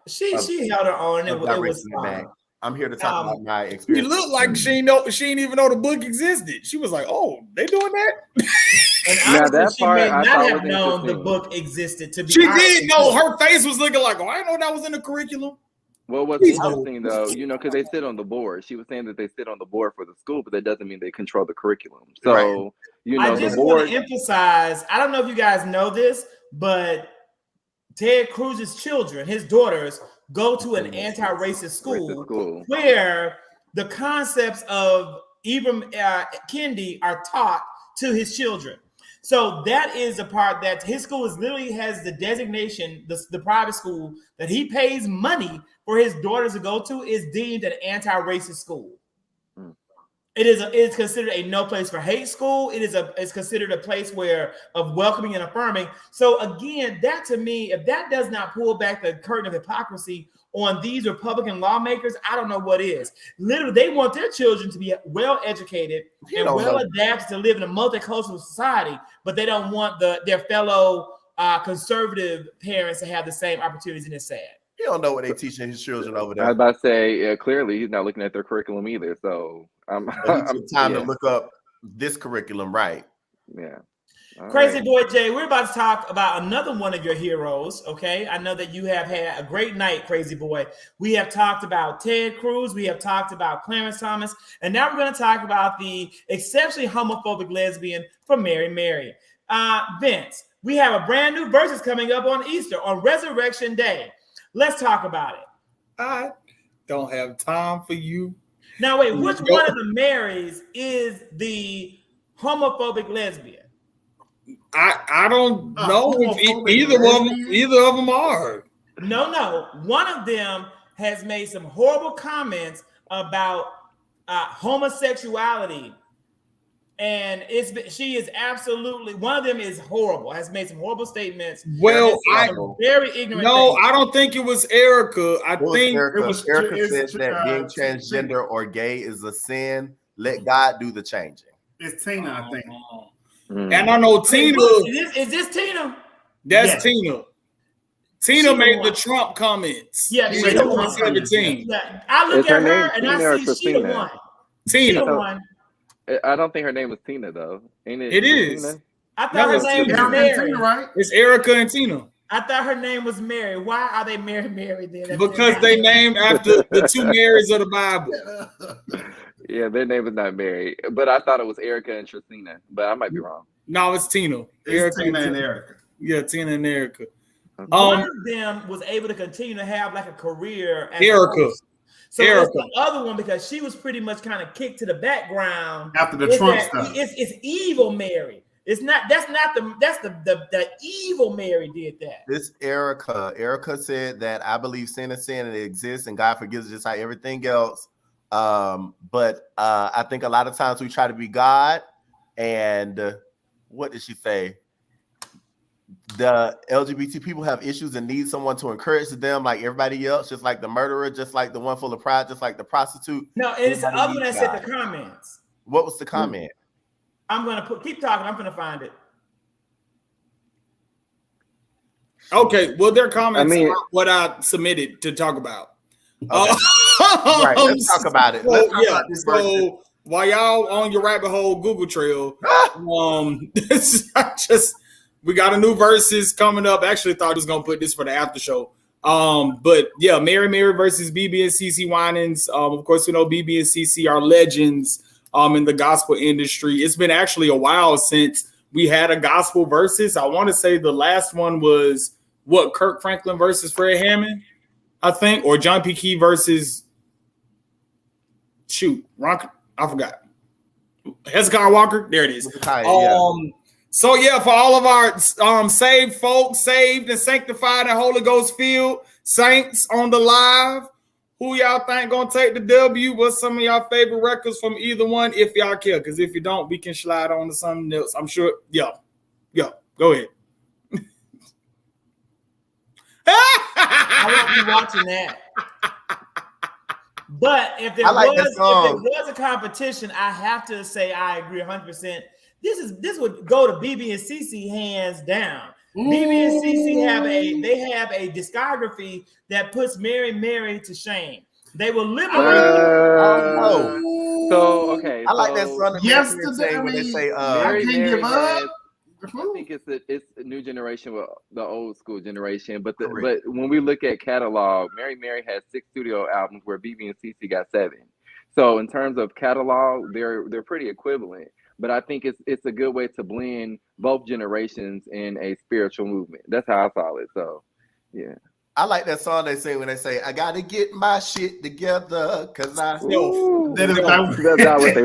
She held her own. It was fine. I'm here to talk about my experience. She looked like she didn't even know the book existed. She was like, "Oh, they doing that?" And honestly, she may not have known the book existed. She did know. Her face was looking like, "Oh, I didn't know that was in the curriculum." Well, what's interesting though, because they sit on the board. She was saying that they sit on the board for the school, but that doesn't mean they control the curriculum. So, I just want to emphasize. I don't know if you guys know this, but Ted Cruz's children, his daughters, go to an anti-racist school where the concepts of Ibram Kendi are taught to his children. So that is the part that his school literally has the designation, the private school that he pays money for his daughters to go to is deemed an anti-racist school. It is considered a no place for hate school. It's considered a place of welcoming and affirming. So again, that to me, if that does not pull back the curtain of hypocrisy on these Republican lawmakers, I don't know what is. Literally, they want their children to be well educated and well adapted to live in a multicultural society, but they don't want their fellow conservative parents to have the same opportunities, and it's sad. He don't know what they teaching his children over there. I was about to say, clearly he's not looking at their curriculum either. So he took time to look up this curriculum, right? Yeah. Crazy Boy Jay, we're about to talk about another one of your heroes, okay? I know that you have had a great night, Crazy Boy. We have talked about Ted Cruz. We have talked about Clarence Thomas. And now we're going to talk about the exceptionally homophobic lesbian from Mary Mary. Vince, we have a brand new VERZUZ coming up on Easter, on Resurrection Day. Let's talk about it. I don't have time for you. Now, wait, which one of the Marys is the homophobic lesbian? I don't know if either of them are. No. One of them has made some horrible comments about homosexuality, and she is absolutely, one of them is horrible. Has made some horrible statements. Well, very ignorant. No, things. I don't think it was Erica. I think Erica said that being transgender or gay is a sin. Let God do the changing. It's Tina, I think. And I know Tina. Is this Tina? That's Tina. Tina made the Trump comments. Yeah, she's the one. 17. Yeah, I look at her and I see she the one. Tina. I don't think her name is Tina though. Ain't it? It is. Tina? I thought her name was Mary. Right? It's Erica and Tina. I thought her name was Mary. Why are they Mary then? Because they named after the two Marys of the Bible. Yeah, their name is not Mary, but I thought it was Erica and Tristina, but I might be wrong. No, it's Tina. It's Tina and Erica. Yeah, Tina and Erica. One of them was able to continue to have like a career as Erica. So it's the other one, because she was pretty much kind of kicked to the background after the Trump stuff. It's evil Mary. It's not. That's the evil Mary did that. This Erica said that I believe sin is sin and it exists and God forgives just like everything else. But I think a lot of times we try to be God, and what did she say? The LGBT people have issues and need someone to encourage them like everybody else, just like the murderer, just like the one full of pride, just like the prostitute. No, it's the other one that said the comments. What was the comment? I'm gonna keep talking. I'm gonna find it. Okay, well, their comments are what I submitted to talk about. Okay. Right, let's talk about it. Let's talk about this version. While y'all on your rabbit hole Google trail, we got a new VERZUZ coming up. Actually, thought I was gonna put this for the after show. But yeah, Mary versus BB and CC Winans. Of course, we know BB and CC are legends in the gospel industry. It's been actually a while since we had a gospel VERZUZ. I want to say the last one was Kirk Franklin versus Fred Hammond, I think, or John P. Key versus I forgot. Hezekiah Walker. There it is. So yeah, for all of our saved folks, saved and sanctified and Holy Ghost filled saints on the live, who y'all think gonna take the W? What's some of y'all favorite records from either one, if y'all care? Because if you don't, we can slide on to something else. I'm sure. Yo, go ahead. I won't be watching that. But if there was a competition, I have to say I agree 100%. This would go to BB and CC hands down. BB and CC have a discography that puts Mary to shame. They will liberate. So okay, I like that song. Yesterday, when they say, I can't give up. I think it's a new generation with the old school generation, but when we look at catalog, Mary has 6 studio albums where BB and CC got 7. So in terms of catalog, they're pretty equivalent. But I think it's a good way to blend both generations in a spiritual movement. That's how I saw it. So yeah. I like that song they say when they say, I gotta get my shit together because That's not what they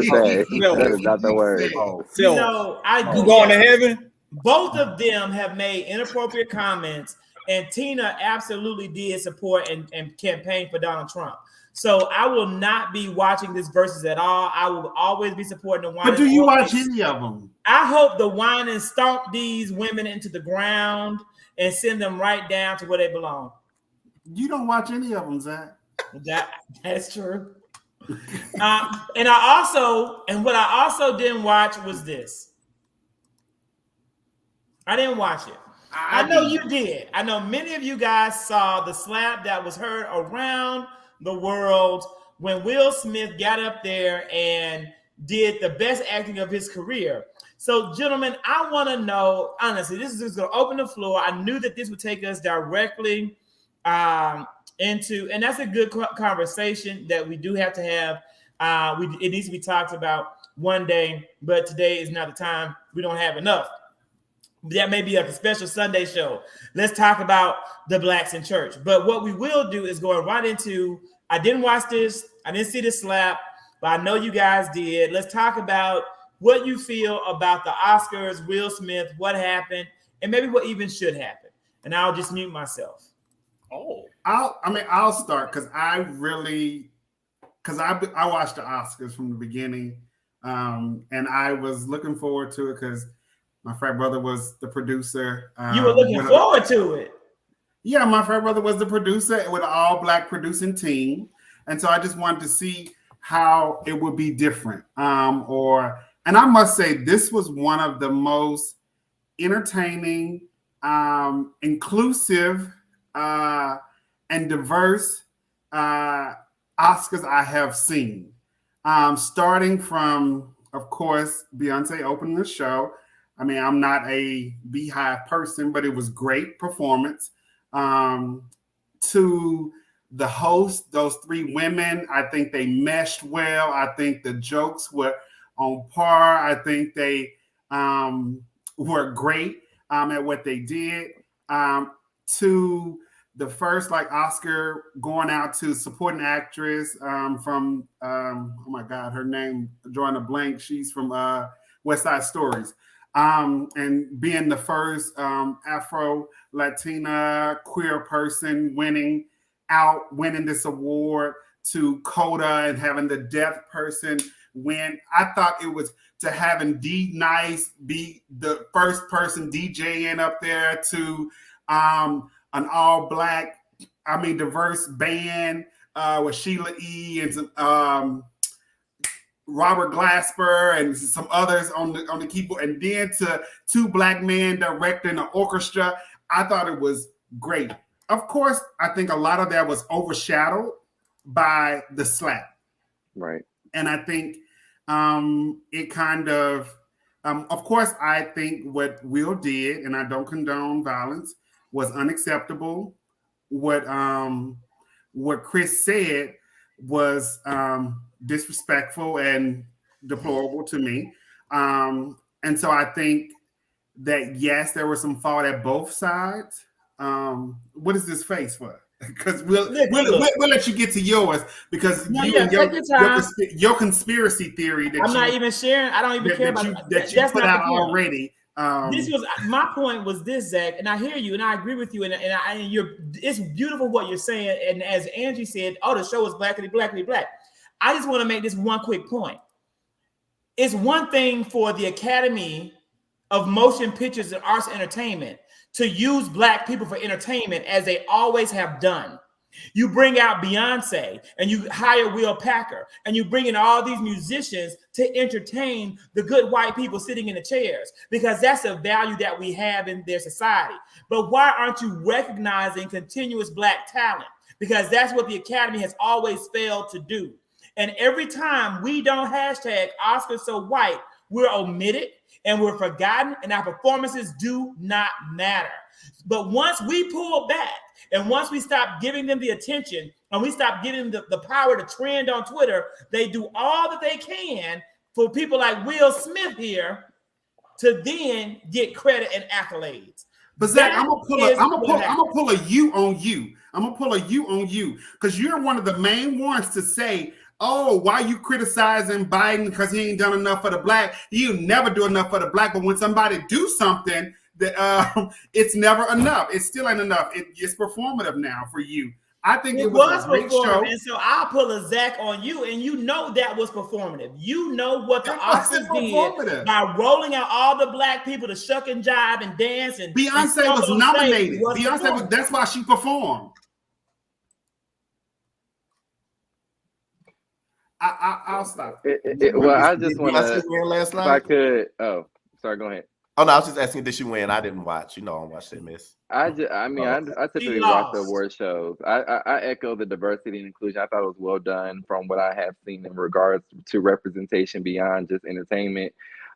say. That is not the word. You know, you going to heaven? Both of them have made inappropriate comments, and Tina absolutely did support and campaign for Donald Trump. So I will not be watching this versus at all. I will always be supporting the wine. But do you watch any of them? I hope the wine and stomp these women into the ground and send them right down to where they belong. You don't watch any of them, Zach. That's true. And what I also didn't watch was this. I didn't watch it. I know you did. I know many of you guys saw the slap that was heard around the world when Will Smith got up there and did the best acting of his career. So, gentlemen, I want to know, honestly, this is just going to open the floor. I knew that this would take us directly into, and that's a good conversation that we do have to have. It needs to be talked about one day, but today is not the time. We don't have enough. That may be like a special Sunday show. Let's talk about the blacks in church. But what we will do is going right into, I didn't watch this. I didn't see the slap, but I know you guys did. Let's talk about what you feel about the Oscars, Will Smith, what happened, and maybe what even should happen. And I'll just mute myself. I'll start because I watched the Oscars from the beginning, and I was looking forward to it because my frat brother was the producer. You were looking forward to it. Yeah, my frat brother was the producer with an all-black producing team, and so I just wanted to see how it would be different. And I must say, this was one of the most entertaining, inclusive, and diverse Oscars I have seen. Starting from, of course, Beyonce opening the show. I mean, I'm not a Beehive person, but it was great performance. To the host, those 3 women, I think they meshed well. I think the jokes were on par. I think they were great at what they did. To the first Oscar going out to supporting actress from oh my God, her name drawing a blank. She's from West Side Stories. And being the first Afro-Latina queer person winning this award, to Coda and having the deaf person win. I thought it was to having D Nice be the first person DJing up there, to an all-black, diverse band with Sheila E. and some Robert Glasper and some others on the keyboard, and then to 2 black men directing the orchestra. I thought it was great. Of course, I think a lot of that was overshadowed by the slap. Right. And I think it kind of course, I think what Will did, and I don't condone violence, was unacceptable. What Chris said was disrespectful and deplorable to me. And so I think that, yes, there was some fault at both sides. What is this face for? Because we'll let you get to yours, because your conspiracy theory that not even sharing. I don't even care about that you put out already. This was my point. Was this, Zach? And I hear you, and I agree with you. And it's beautiful what you're saying. And as Angie said, the show is blackity black. I just want to make this one quick point. It's one thing for the Academy of Motion Pictures and Arts and Entertainment to use black people for entertainment, as they always have done. You bring out Beyonce and you hire Will Packer and you bring in all these musicians to entertain the good white people sitting in the chairs because that's a value that we have in their society. But why aren't you recognizing continuous Black talent? Because that's what the Academy has always failed to do. And every time we don't hashtag Oscars so white, we're omitted and we're forgotten and our performances do not matter. But once we pull back and once we stop giving them the attention and we stop giving them the power to trend on Twitter, they do all that they can for people like Will Smith here to then get credit and accolades. But Zach, I'm gonna pull a you on you. I'm gonna pull a you on you because you're one of the main ones to say, oh, why you criticizing Biden because he ain't done enough for the Black? You never do enough for the Black, but when somebody do something, that it's never enough. It still ain't enough. It's performative now for you. I think it was a great show. And so I'll pull a Zach on you, and you know that was performative. You know what the Oscars did by rolling out all the Black people to shuck and jive and dance. And Beyonce was nominated. That's why she performed. I'll stop. Well, I just want to. Last night? If I could. Oh, sorry. Go ahead. Oh no, I was just asking, did she win? I didn't watch. You know, I don't watch that mess. I typically watch the award shows. I echo the diversity and inclusion. I thought it was well done from what I have seen in regards to representation beyond just entertainment.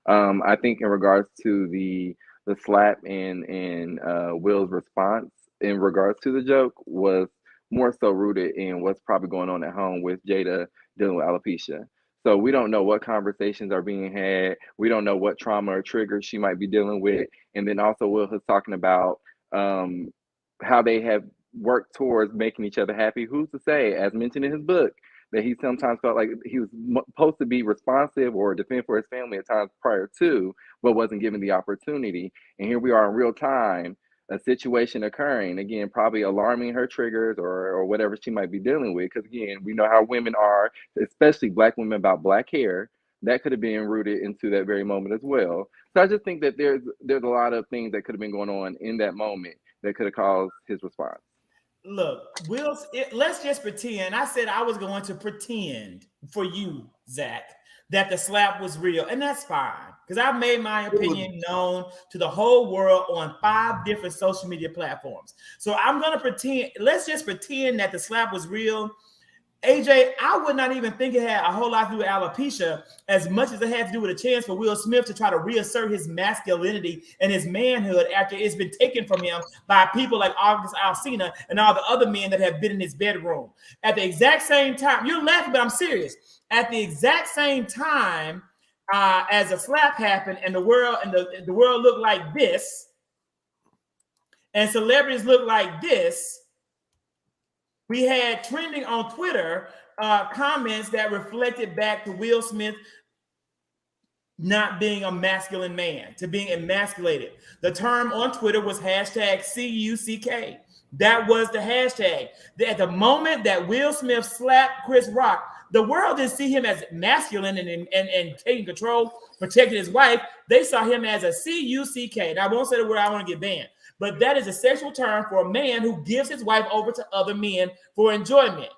I think in regards to the slap and Will's response in regards to the joke was more so rooted in what's probably going on at home with Jada dealing with alopecia. So we don't know what conversations are being had. We don't know what trauma or triggers she might be dealing with. And then also Will is talking about how they have worked towards making each other happy. Who's to say, as mentioned in his book, that he sometimes felt like he was supposed to be responsive or defend for his family at times prior to, but wasn't given the opportunity. And here we are in real time, a situation occurring, again, probably alarming her triggers or whatever she might be dealing with. Because again, we know how women are, especially Black women, about Black hair. That could have been rooted into that very moment as well. So I just think that there's a lot of things that could have been going on in that moment that could have caused his response. Look, let's just pretend. I said I was going to pretend for you, Zach, that the slap was real, and that's fine because I've made my opinion known to the whole world on 5 different social media platforms. So I'm going to pretend. Let's just pretend that the slap was real. AJ, I would not even think it had a whole lot to do with alopecia as much as it had to do with a chance for Will Smith to try to reassert his masculinity and his manhood after it's been taken from him by people like August Alsina and all the other men that have been in his bedroom. At the exact same time, you're laughing, but I'm serious. At the exact same time as a slap happened and the world looked like this and celebrities looked like this, we had trending on Twitter comments that reflected back to Will Smith not being a masculine man, to being emasculated. The term on Twitter was hashtag CUCK. That was the hashtag. At the moment that Will Smith slapped Chris Rock, the world didn't see him as masculine and taking control, protecting his wife. They saw him as a CUCK. And I won't say the word, I want to get banned. But that is a sexual term for a man who gives his wife over to other men for enjoyment.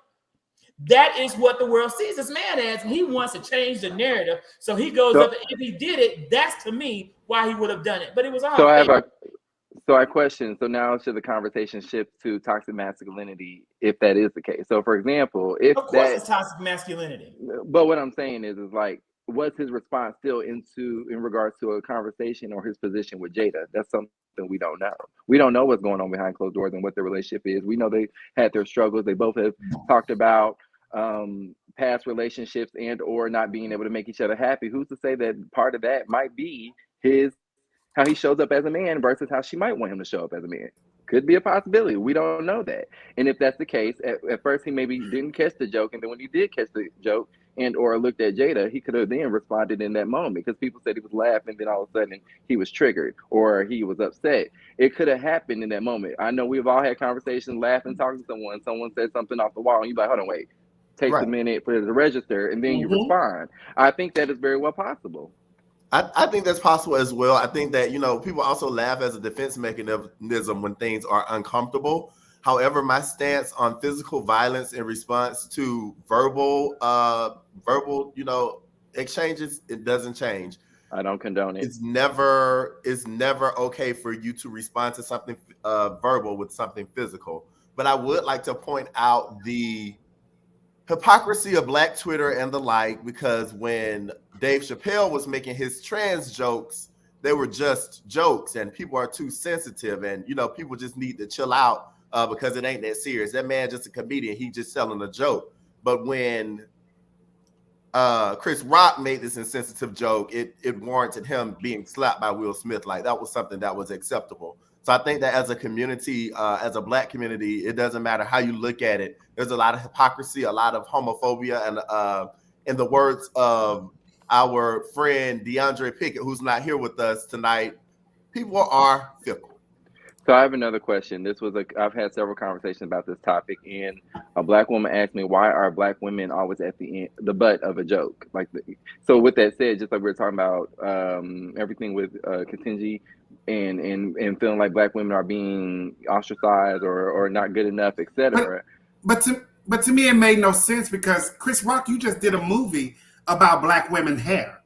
That is what the world sees this man as. He wants to change the narrative. So he goes up, and if he did it, that's to me why he would have done it. But it was all So I question, so now should the conversation shift to toxic masculinity if that is the case? So for example, if of course it's toxic masculinity. But what I'm saying is like, what's his response still in regards to a conversation or his position with Jada? That's something we don't know. We don't know what's going on behind closed doors and what their relationship is. We know they had their struggles. They both have talked about past relationships and or not being able to make each other happy. Who's to say that part of that might be how he shows up as a man versus how she might want him to show up as a man? Could be a possibility. We don't know that. And if that's the case, at first he maybe didn't catch the joke, and then when he did catch the joke and or looked at Jada, he could have then responded in that moment because people said he was laughing, then all of a sudden he was triggered or he was upset. It could have happened in that moment. I know we've all had conversations, laughing, talking to someone. Someone said something off the wall, and you're like, hold on, wait. Takes a minute for it to register, and then you respond. I think that is very well possible. I think that's possible as well. I think that, people also laugh as a defense mechanism when things are uncomfortable. However, my stance on physical violence in response to verbal, exchanges, it doesn't change. I don't condone it. It's never okay for you to respond to something verbal with something physical. But I would like to point out the hypocrisy of Black Twitter and the like, because when Dave Chappelle was making his trans jokes, they were just jokes, and people are too sensitive, and people just need to chill out because it ain't that serious. That man just a comedian; he just telling a joke. But when Chris Rock made this insensitive joke, it warranted him being slapped by Will Smith. Like, that was something that was acceptable. So I think that as a community, as a Black community, it doesn't matter how you look at it. There's a lot of hypocrisy, a lot of homophobia, and in the words of our friend DeAndre Pickett, who's not here with us tonight, people are fickle. So I have another question. I've had several conversations about this topic, and a Black woman asked me, why are Black women always at the end, the butt of a joke? So with that said, just like we were talking about everything with Ketanji and feeling like Black women are being ostracized or not good enough, etc. But to me, it made no sense, because Chris Rock, you just did a movie about Black women hair.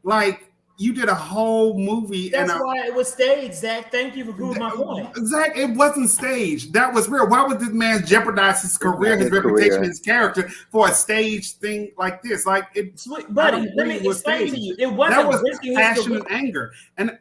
Like, you did a whole movie. That's why it was staged, Zach. Thank you for proving my point. Zach, it wasn't staged. That was real. Why would this man jeopardize his career, his reputation, his character for a stage thing like this? Like, Sweet buddy, let me explain to you. It wasn't risking passion and anger. And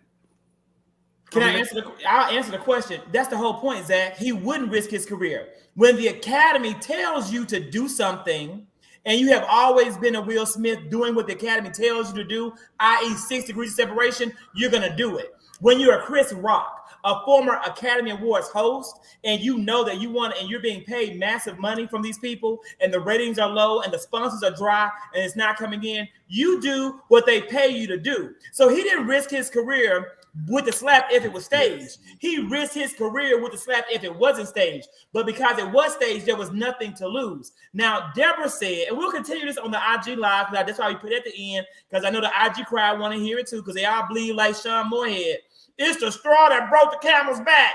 can I answer I'll answer the question. That's the whole point, Zach. He wouldn't risk his career. When the Academy tells you to do something, and you have always been a Will Smith doing what the Academy tells you to do, i.e. 6 degrees of separation, you're going to do it. When you're a Chris Rock, a former Academy Awards host, and you know that you want, and you're being paid massive money from these people, and the ratings are low, and the sponsors are dry, and it's not coming in, you do what they pay you to do. So he didn't risk his career with the slap if it was staged. He risked his career with the slap if it wasn't staged. But because it was staged, there was nothing to lose. Now, Deborah said, and we'll continue this on the IG Live, because that's why we put it at the end, because I know the IG crowd want to hear it too, because they all bleed like Sean Moorhead. It's the straw that broke the camel's back.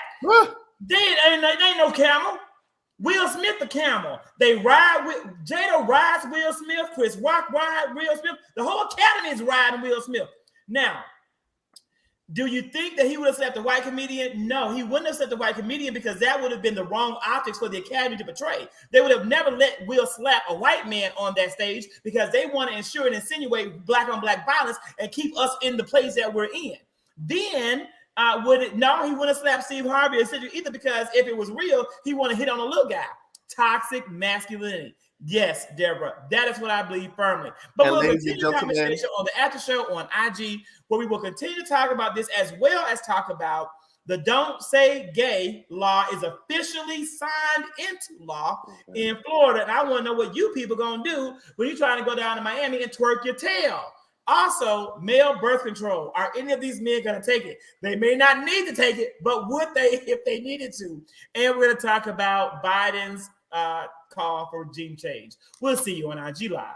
They ain't no camel. Will Smith the camel. They ride with Jada rides Will Smith. Chris Rock rides Will Smith. The whole Academy is riding Will Smith. Now, do you think that he would have slapped the white comedian? No, he wouldn't have slapped the white comedian, because that would have been the wrong optics for the Academy to portray. They would have never let Will slap a white man on that stage, because they want to ensure and insinuate Black on Black violence and keep us in the place that we're in. Then he wouldn't have slapped Steve Harvey either, because if it was real, he want to hit on a little guy. Toxic masculinity. Yes, Deborah, that is what I believe firmly. But we'll continue the conversation on the after show on IG, where we will continue to talk about this, as well as talk about the Don't Say Gay law is officially signed into law in Florida. And I want to know what you people going to do when you're trying to go down to Miami and twerk your tail. Also, male birth control. Are any of these men going to take it? They may not need to take it, but would they if they needed to? And we're going to talk about Biden's call for regime change. We'll see you on IG Live.